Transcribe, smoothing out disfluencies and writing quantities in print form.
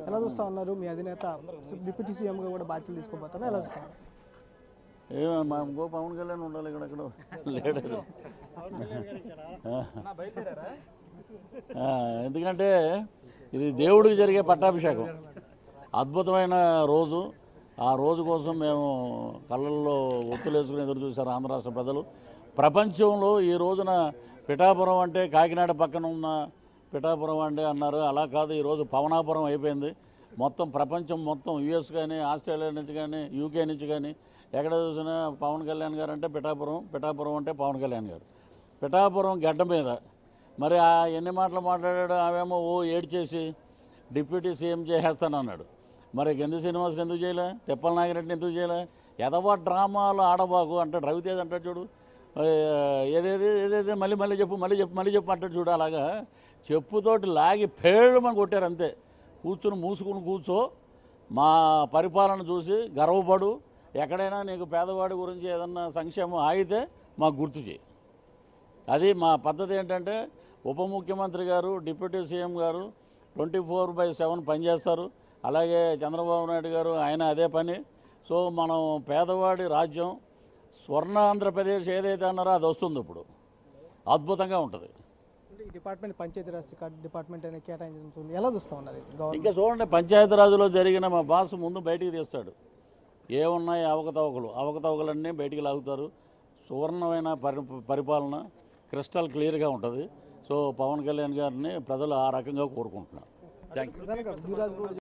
ఎలా చూస్తా ఉన్నారు? మీ అధినేత డిప్యూటీ సీఎంగా కూడా బాధ్యతలు తీసుకోబోతారు, ఎలా చూస్తా ఉన్నారు? మా ఇంకో పవన్ కళ్యాణ్ ఉండాలి ఇక్కడ లేడు. ఎందుకంటే ఇది దేవుడికి జరిగే పట్టాభిషేకం, అద్భుతమైన రోజు. ఆ రోజు కోసం మేము కళ్ళల్లో ఒత్తులు వేసుకుని ఎదురు చూశారు ఆంధ్ర రాష్ట్ర ప్రజలు. ప్రపంచంలో ఈ రోజున పిఠాపురం అంటే కాకినాడ పక్కన ఉన్న పిఠాపురం అంటే అన్నారు. అలా కాదు, ఈరోజు పవనాపురం అయిపోయింది. మొత్తం ప్రపంచం మొత్తం యుఎస్ కానీ, ఆస్ట్రేలియా నుంచి కానీ, యూకే నుంచి కానీ ఎక్కడ చూసినా పవన్ కళ్యాణ్ గారు అంటే పిఠాపురం, పిఠాపురం అంటే పవన్ కళ్యాణ్ గారు. పిఠాపురం గడ్డ మీద మరి ఎన్ని మాటలు మాట్లాడాడు. ఆమెమో ఏడ్చేసి డిప్యూటీ సీఎం చేసేస్తానన్నాడు. మరి గెందు శ్రీనివాసులు ఎందుకు చేయలే, తిప్పల నాగిరెడ్డిని ఎందుకు చేయలే? ఎదవా డ్రామాలు ఆడబాకు అంటాడు రవితేజ్, అంటాడు చూడు. ఏదేది మళ్ళీ చెప్పు అంటాడు చూడు. అలాగా చెప్పుతోటి లాగి పేళ్ళమని కొట్టారు అంతే. మూసుకుని కూర్చో, మా పరిపాలన చూసి గర్వపడు. ఎక్కడైనా నీకు పేదవాడి గురించి ఏదన్నా సంక్షేమం ఆగితే మాకు గుర్తు చేయి. అది మా పద్ధతి. ఏంటంటే ఉప ముఖ్యమంత్రి గారు, డిప్యూటీ సీఎం గారు 24/7 పనిచేస్తారు. అలాగే చంద్రబాబు నాయుడు గారు, ఆయన అదే పని. సో మనం పేదవాడి రాజ్యం, స్వర్ణ ఆంధ్రప్రదేశ్ ఏదైతే అన్నారో అది వస్తుంది. ఇప్పుడు అద్భుతంగా ఉంటుంది. డిపార్ట్మెంట్ పంచాయతీరాజ్ డిపార్ట్మెంట్ అనేది కేటాయించుంది, ఎలా చూస్తూ ఉన్నది? ఇంకా చూడండి, పంచాయతీరాజ్లో జరిగిన మా బాస్ ముందు బయటికి తీస్తాడు. ఏమున్నాయి అవకతవకలన్నీ బయటికి లాగుతారు. సువర్ణమైన పరిపాలన క్రిస్టల్ క్లియర్గా ఉంటుంది. సో పవన్ కళ్యాణ్ గారిని ప్రజలు ఆ రకంగా కోరుకుంటున్నారు. Thank you.